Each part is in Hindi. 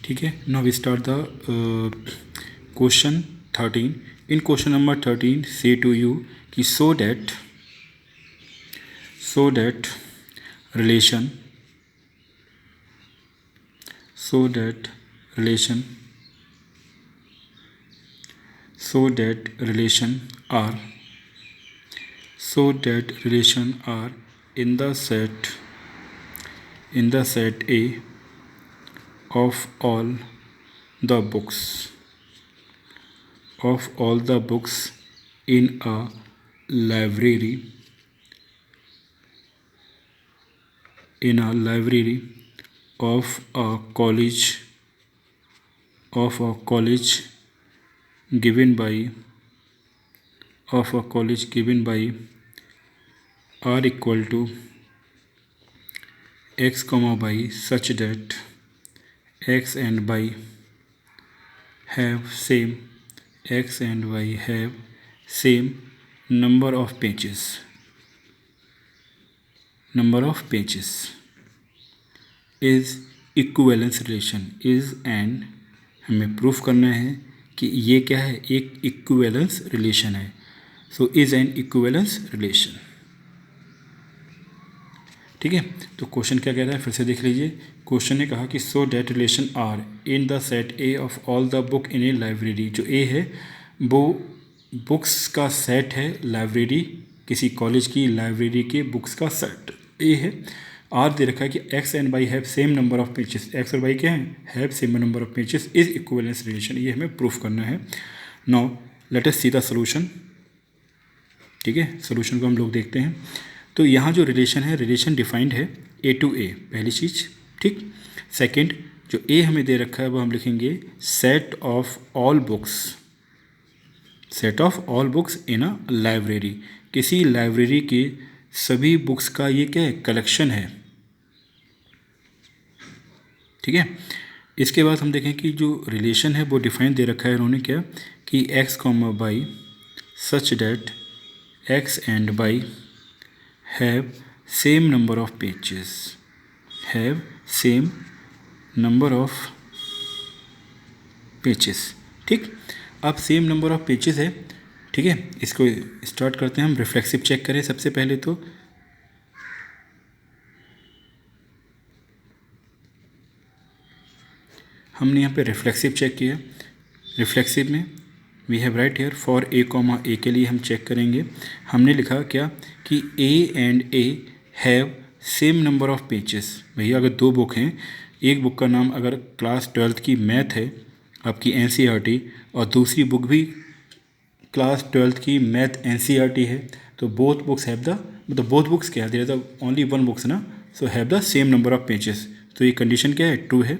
ठीक है, now we start the question 13. In question number 13 से टू यू कि so that relation are in the set A of all the books in a library of a college given by r equal to x comma y, such that x and y have same number of pages is equivalence relation is and हमें प्रूफ करना है कि ये क्या है, एक इक्विवेलेंस रिलेशन है. So is an equivalence relation. ठीक है, तो क्वेश्चन क्या कह रहा है फिर से देख लीजिए. क्वेश्चन ने कहा कि so that relation are in the set A of all the book in a library. जो ए है वो बुक्स का सेट है, लाइब्रेरी किसी कॉलेज की लाइब्रेरी के बुक्स का सेट ए है. आर दे रखा है कि x and Y have same number of pages. X और वाई क्या है, have same number of pages is equivalence relation. ये हमें प्रूफ करना है. Now let us see the solution. ठीक है, सॉल्यूशन को हम लोग देखते हैं. तो यहाँ जो रिलेशन है, रिलेशन डिफाइंड है ए टू ए, पहली चीज़. ठीक, सेकंड जो ए हमें दे रखा है वो हम लिखेंगे set of all books in a library. किसी लाइब्रेरी के सभी बुक्स का ये क्या है, कलेक्शन है. ठीक है, इसके बाद हम देखें कि जो रिलेशन है वो डिफाइन दे रखा है उन्होंने क्या कि X comma Y such that X and Y have same number of pages. ठीक, अब सेम नंबर ऑफ पेजेस है. ठीक है, इसको स्टार्ट करते हैं हम. रिफ्लेक्सिव चेक करें सबसे पहले. तो हमने यहाँ पे रिफ्लेक्सिव चेक किया. रिफ्लेक्सिव में we have right here for A comma ए के लिए हम चेक करेंगे. हमने लिखा क्या कि ए and A have same number of pages. भैया अगर दो बुक हैं, एक बुक का नाम अगर क्लास 12th की मैथ है आपकी NCERT और दूसरी बुक भी क्लास 12th की मैथ NCERT है, तो बोथ बुक्स हैव द, मतलब बोथ बुक्स क्या है, there is only one books ना, so have the same number of pages. तो ये कंडीशन क्या है, ट्रू है,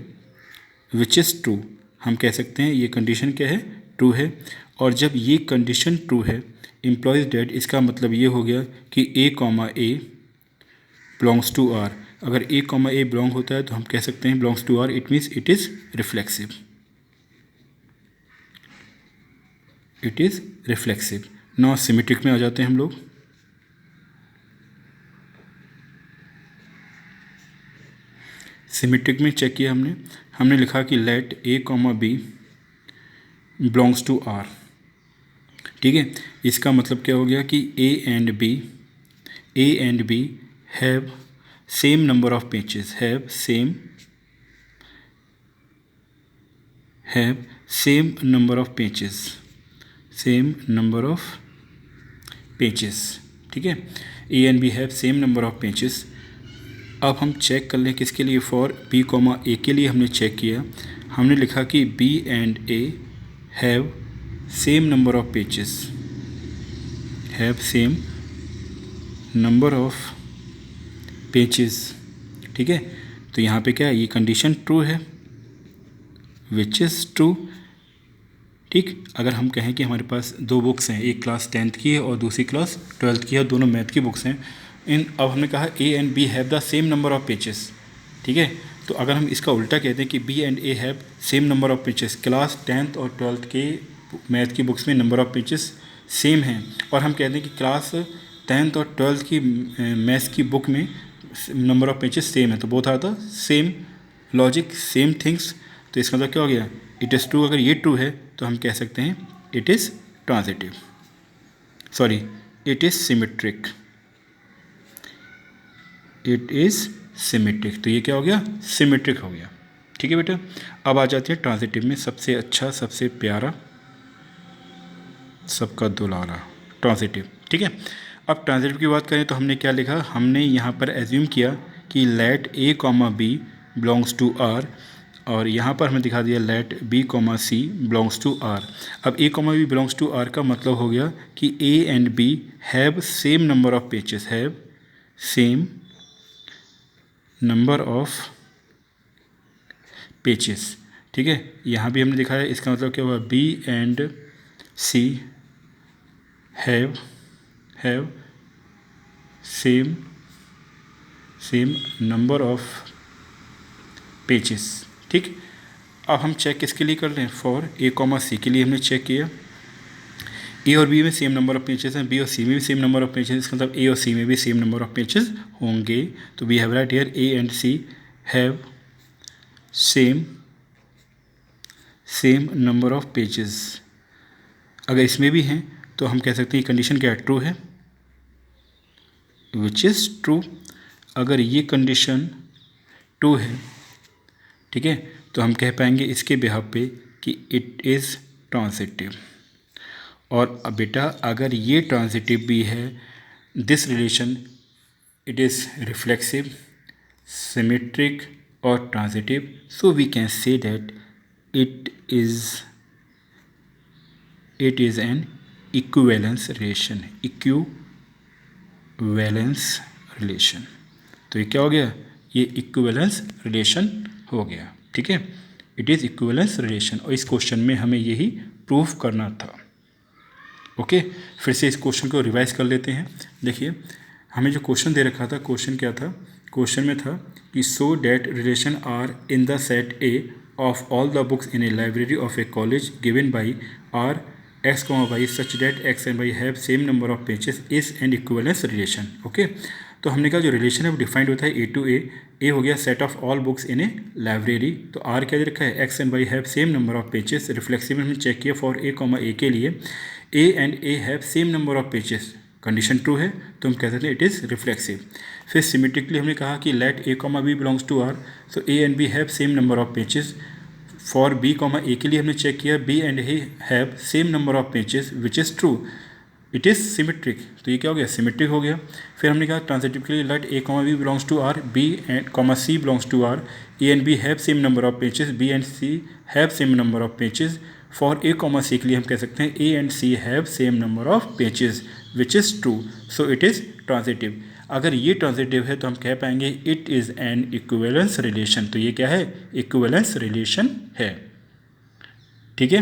विच इज़ ट्रू. हम कह सकते हैं ये कंडीशन क्या है, ट्रू है. और जब ये कंडीशन ट्रू है इम्प्लॉइज डैट, इसका मतलब ये हो गया कि a comma a belongs to R. अगर ए कॉमा ए बिलोंग होता है तो हम कह सकते हैं belongs to R, it means it is reflexive. Now symmetric में आ जाते हैं हम लोग. सिमेट्रिक में चेक किया हमने लिखा कि let A comma B belongs to R. ठीक है, इसका मतलब क्या हो गया कि ए and B have same number of pages, have same number of pages. ठीक है, A and B have same number of pages. अब हम चेक कर लें किसके लिए, फॉर बी कॉमा ए के लिए हमने चेक किया. हमने लिखा कि B and A have same number of pages, ठीक है, तो यहाँ पे क्या है, ये कंडीशन ट्रू है, विच इज़ ट्रू. ठीक, अगर हम कहें कि हमारे पास दो बुक्स हैं, एक क्लास 10th की है और दूसरी क्लास 12th की है, दोनों मैथ की बुक्स हैं. अब हमने कहा A and B have the same number of pages. ठीक है, तो अगर हम इसका उल्टा कहते हैं कि B and A have same number of pages, class 10th और 12th के मैथ की बुक्स में नंबर ऑफ पेजेस सेम हैं, और हम कहते हैं कि क्लास 10th और 12th की मैथ्स की बुक में नंबर ऑफ पेजेस सेम है, तो both are the same logic, same things. तो इसका मतलब क्या हो गया, इट इज़ ट्रू। अगर ये ट्रू है तो हम कह सकते हैं it is transitive, sorry it is symmetric, it is symmetric. तो ये क्या हो गया, सिमेट्रिक हो गया। ठीक है बेटा, अब आ जाते हैं ट्रांजिटिव में, सबसे अच्छा, सबसे प्यारा, सबका दुलारा, ट्रांजिटिव। ठीक है, अब ट्रांजिटिव की बात करें तो हमने क्या लिखा, हमने यहाँ पर एज्यूम किया कि let A comma B belongs to R, और यहाँ पर हमें दिखा दिया let b comma C belongs to R. अब a comma B belongs to R का मतलब हो गया कि ए and B have same number of pages, have same number of pages. ठीक है, यहाँ भी हमने दिखाया, इसका मतलब क्या हुआ, B and C have same number of pages. ठीक, अब हम चेक किसके लिए कर रहे हैं, फॉर ए कॉमा सी के लिए हमने चेक किया, ए और बी में सेम नंबर ऑफ पेजेस हैं, बी और सी में भी सेम नंबर ऑफ पेजेस, इसका मतलब ए और सी में भी सेम नंबर ऑफ पेजेस होंगे। तो we have right here A and C have same number of pages. अगर इसमें भी हैं तो हम कह सकते हैं कंडीशन क्या है, ट्रू है, विच इज़ ट्रू। अगर ये कंडीशन ट्रू है, ठीक है, तो हम कह पाएंगे इसके बिहाफ पे कि इट इज़ ट्रांजिटिव। और अब बेटा अगर ये ट्रांजिटिव भी है, this relation it is reflexive, symmetric और transitive, so we can say that it is an equivalence relation, equivalence relation. तो ये क्या हो गया, ये इक्विवेलेंस रिलेशन हो गया। ठीक है, इट इज़ इक्विवेलेंस रिलेशन, और इस क्वेश्चन में हमें यही प्रूफ करना था। ओके, फिर से इस क्वेश्चन को रिवाइज कर लेते हैं। देखिए, हमें जो क्वेश्चन दे रखा था, क्वेश्चन क्या था, क्वेश्चन में था कि so that relation are in the set A of all the books in a library of a college given by R X comma Y such that X and Y have same number of pages is an equivalence relation. Okay, तो हमने कहा जो रिलेशन है वो डिफाइंड होता है ए टू ए हो गया set of all books in a library, तो आर क्या दे रखा है, x and Y have same number of pages. Reflexive में हमने चेक किया फॉर ए कॉमा ए के लिए A and A have same number of pages, condition true है तो हम कह सकते हैं इट इज़ रिफ्लेक्सिव। फिर सिमेट्रिकली हमने कहा कि let A comma B belongs to R, so A and B have same number of pages. For B comma ए के लिए हमने चेक किया B and A have same number of pages which is true, it is symmetric, तो ये क्या हो गया, सिमेट्रिक हो गया। फिर हमने कहा ट्रांजिटिव के लिए let A comma B belongs to R, B and comma C belongs to R, A and B have same number of pages, B and C have same number of pages. For A comma C के लिए हम कह सकते हैं A and C have same number of pages which is true, so it is transitive. अगर ये ट्रांजिटिव है तो हम कह पाएंगे it is an equivalence relation, तो ये क्या है, इक्विवेलेंस रिलेशन है। ठीक है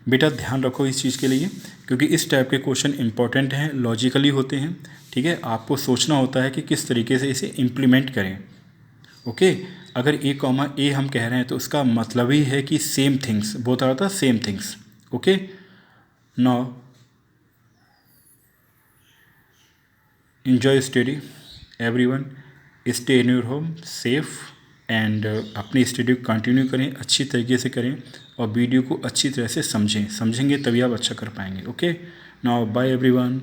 बेटा, ध्यान रखो इस चीज़ के लिए, क्योंकि इस टाइप के क्वेश्चन इंपॉर्टेंट हैं, लॉजिकली होते हैं। ठीक है, आपको सोचना होता है कि किस तरीके से इसे इम्प्लीमेंट करें। ओके, अगर ए कॉमा ए हम कह रहे हैं तो उसका मतलब ही है कि same things, both are the same things. Okay, now enjoy study everyone, stay in your home safe and अपनी स्टडी को कंटिन्यू करें, अच्छी तरीके से करें और वीडियो को अच्छी तरह से समझेंगे तभी आप अच्छा कर पाएंगे। Okay, now bye everyone.